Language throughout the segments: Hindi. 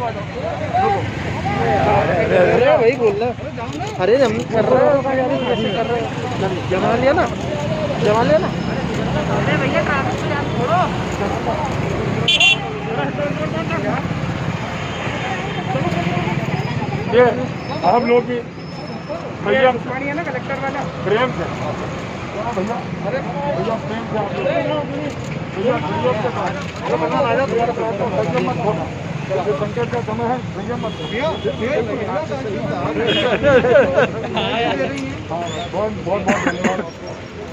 अरे वही बोल रहा। अरे हम कर रहे हैं, जमा लिया ना, जमा लिया ना। अरे भैया कागज पे आप छोड़ो। ये आप लोग की भैया है ना कलेक्टर वाला, प्रेम से भैया, अरे भैया प्रेम से आप भैया संयोग के साथ संयम मत होना, जैसे संकट का समय है संयम मत होना। बहुत बहुत बहुत धन्यवाद।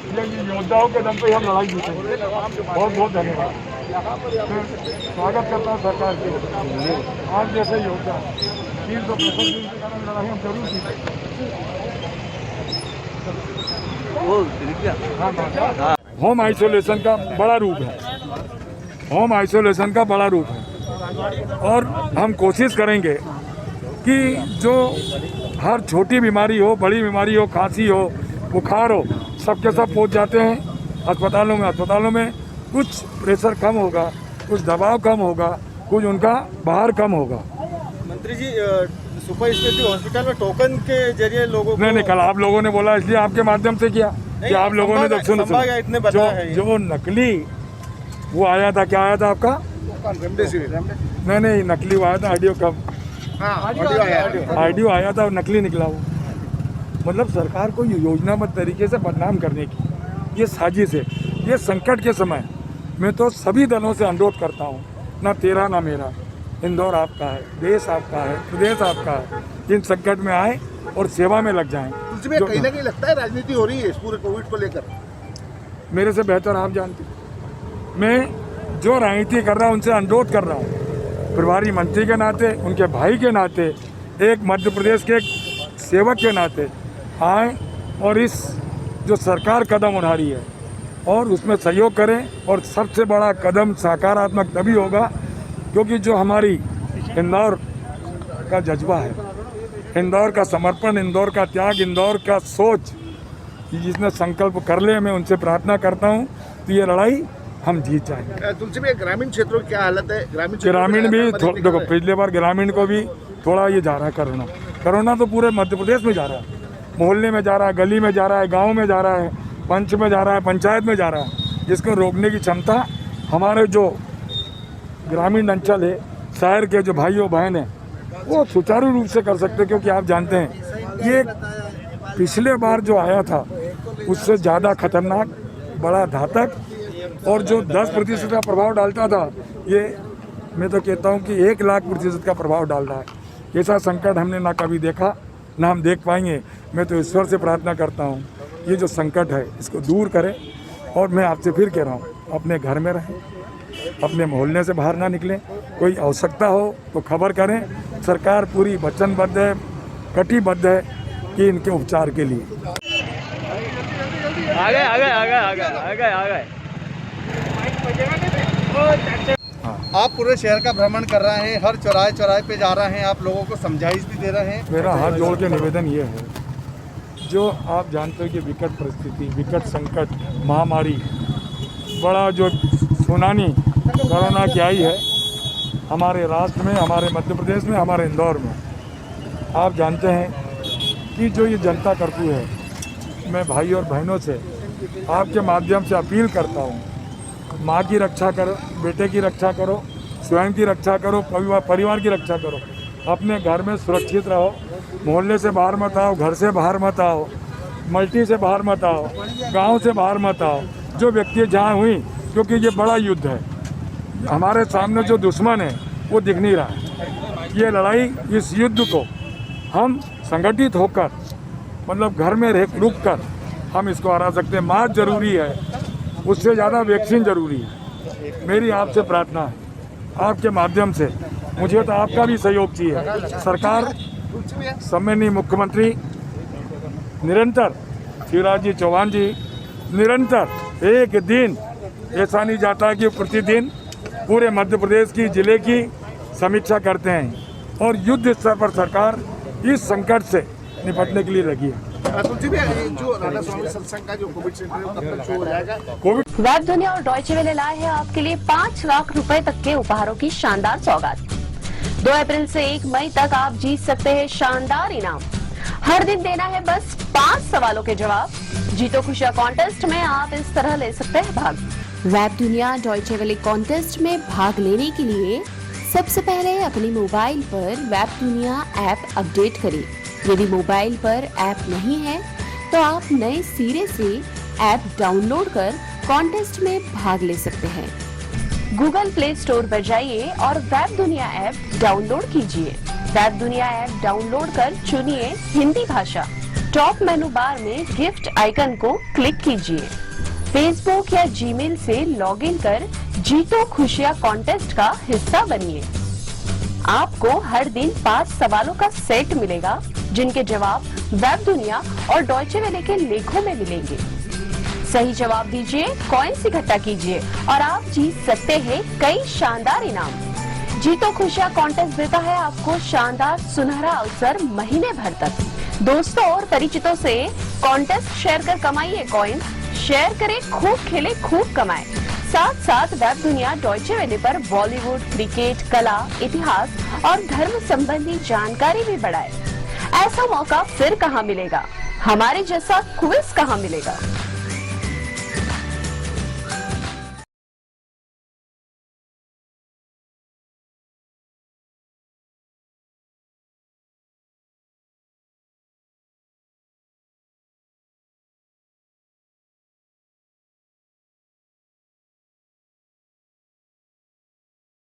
ये योद्धाओं के दम पे हम लड़ाई जीतेंगे। बहुत बहुत धन्यवाद। स्वागत करता हूँ सरकार के आज जैसे योद्धा 365 दिन के कारण लड़ाई हम जरूर जीतेंगे। होम आइसोलेशन का बड़ा रूप है, होम आइसोलेशन का बड़ा रूप है और हम कोशिश करेंगे कि जो हर छोटी बीमारी हो, बड़ी बीमारी हो, खांसी हो, बुखार हो, सबके सब पहुंच जाते हैं अस्पतालों में कुछ प्रेशर कम होगा, कुछ दबाव कम होगा, कुछ उनका बाहर कम होगा। मंत्री जी सुपर स्पेशलिटी हॉस्पिटल में टोकन के जरिए लोगों को नहीं, कल आप लोगों ने बोला इसलिए आपके माध्यम से किया कि आप लोगों ने तो सुनो जो नकली वो आया था, क्या आया था आपका? नहीं नकली वो आया था, आईडियो आया था और नकली निकला वो। मतलब सरकार को योजनाबद्ध तरीके से बदनाम करने की ये साजिश है। ये संकट के समय मैं तो सभी दलों से अनुरोध करता हूँ, ना तेरा ना मेरा, इंदौर आपका है, देश आपका है, प्रदेश आपका है, इन संकट में आए और सेवा में लग जाएं। कहीं ना कहीं लगता है राजनीति हो रही है इस पूरे कोविड को लेकर। मेरे से बेहतर आप जानते हैं। मैं जो राजनीति कर रहा हूँ उनसे अनुरोध कर रहा हूँ, प्रभारी मंत्री के नाते, उनके भाई के नाते, एक मध्य प्रदेश के एक सेवक के नाते आए और इस जो सरकार कदम उठा रही है और उसमें सहयोग करें। और सबसे बड़ा कदम सकारात्मक तभी होगा क्योंकि जो हमारी इंदौर का जज्बा है, इंदौर का समर्पण, इंदौर का त्याग, इंदौर का सोच, जिसने संकल्प कर ले, मैं उनसे प्रार्थना करता हूं तो ये लड़ाई हम जीत जाएंगे। तुलसी में ग्रामीण क्षेत्रों की क्या हालत है? ग्रामीण भी देखो, पिछले बार ग्रामीण को भी थोड़ा ये जा रहा है कोरोना तो पूरे मध्य प्रदेश में जा रहा है, मोहल्ले में जा रहा है, गली में जा रहा है, गाँव में जा रहा है, पंच में जा रहा है, पंचायत में जा रहा है। जिसको रोकने की क्षमता हमारे जो ग्रामीण अंचल है, शहर के जो भाइयों बहन हैं वो सुचारू रूप से कर सकते, क्योंकि आप जानते हैं ये पिछले बार जो आया था उससे ज़्यादा खतरनाक, बड़ा घातक और जो 10% का प्रभाव डालता था, ये मैं तो कहता हूँ कि 1,00,000% का प्रभाव डाल रहा है। ऐसा संकट हमने ना कभी देखा, ना हम देख पाएंगे। मैं तो ईश्वर से प्रार्थना करता हूँ ये जो संकट है इसको दूर करें। और मैं आपसे फिर कह रहा हूँ, अपने घर में रहें, अपने मोहल्ले से बाहर ना निकलें। कोई आवश्यकता हो तो खबर करें। सरकार पूरी वचनबद्ध है, कटिबद्ध है कि इनके उपचार के लिए। आ गए। आप पूरे शहर का भ्रमण कर रहे हैं, हर चौराहे पे जा रहे हैं, आप लोगों को समझाइश भी दे रहे हैं। मेरा हाथ जोड़ के निवेदन ये है, जो आप जानते हो कि विकट परिस्थिति, विकट संकट, महामारी, बड़ा जो सुनामी कोरोना की आई है हमारे राष्ट्र में, हमारे मध्य प्रदेश में, हमारे इंदौर में, आप जानते हैं कि जो ये जनता कर्फ्यू है, मैं भाई और बहनों से आपके माध्यम से अपील करता हूँ, माँ की रक्षा करो, बेटे की रक्षा करो, स्वयं की रक्षा करो, परिवार की रक्षा करो, अपने घर में सुरक्षित रहो, मोहल्ले से बाहर मत आओ, घर से बाहर मत आओ, मल्टी से बाहर मत आओ, गांव से बाहर मत आओ। जो व्यक्ति जहाँ हुई, क्योंकि ये बड़ा युद्ध है, हमारे सामने जो दुश्मन है वो दिख नहीं रहा है। ये लड़ाई, इस युद्ध को हम संगठित होकर, मतलब घर में रुक कर हम इसको हरा सकते हैं। मास्क जरूरी है, उससे ज़्यादा वैक्सीन जरूरी है। मेरी आपसे प्रार्थना है, आपके माध्यम से मुझे तो आपका भी सहयोग चाहिए। सरकार, सम्माननीय मुख्यमंत्री निरंतर, शिवराज जी चौहान जी निरंतर, एक दिन ऐसा नहीं जाता कि प्रतिदिन पूरे मध्य प्रदेश की जिले की समीक्षा करते हैं और युद्ध स्तर पर सरकार इस संकट से निपटने के लिए लगी है। कोविड वेब दुनिया और डॉयचे वेले लाए हैं आपके लिए 5 लाख रुपए तक के उपहारों की शानदार सौगात। 2 अप्रैल से 1 मई तक आप जीत सकते हैं शानदार इनाम। हर दिन देना है बस 5 सवालों के जवाब। जीतो खुशियां कॉन्टेस्ट में आप इस तरह ले सकते हैं भाग। वेब दुनिया डॉयचे वेले कॉन्टेस्ट में भाग लेने के लिए सबसे पहले अपने मोबाइल पर वेब दुनिया ऐप अपडेट करें। यदि मोबाइल पर ऐप नहीं है तो आप नए सिरे से ऐप डाउनलोड कर कॉन्टेस्ट में भाग ले सकते हैं। गूगल प्ले स्टोर पर जाइए और वेब दुनिया ऐप डाउनलोड कीजिए। वेब दुनिया ऐप डाउनलोड कर चुनिए हिंदी भाषा। टॉप मेनू बार में गिफ्ट आइकन को क्लिक कीजिए। फेसबुक या जीमेल से लॉगिन कर जीतो खुशियां कॉन्टेस्ट का हिस्सा बनिए। आपको हर दिन 5 सवालों का सेट मिलेगा, जिनके जवाब वेब दुनिया और डॉयचे वेले के लेखों में मिलेंगे। सही जवाब दीजिए, कॉइन्स इकट्ठा कीजिए और आप जीत सकते हैं कई शानदार इनाम। जीतो खुशियां कॉन्टेस्ट देता है आपको शानदार सुनहरा अवसर महीने भर तक। दोस्तों और परिचितों से कॉन्टेस्ट शेयर कर कमाइए कॉइन्स। शेयर करें, खूब खेले, खूब कमाएं। साथ साथ वेब दुनिया डॉयचे वेले पर बॉलीवुड, क्रिकेट, कला, इतिहास और धर्म संबंधी जानकारी भी बढ़ाए। ऐसा मौका फिर कहाँ मिलेगा? हमारे जैसा क्विज कहाँ मिलेगा?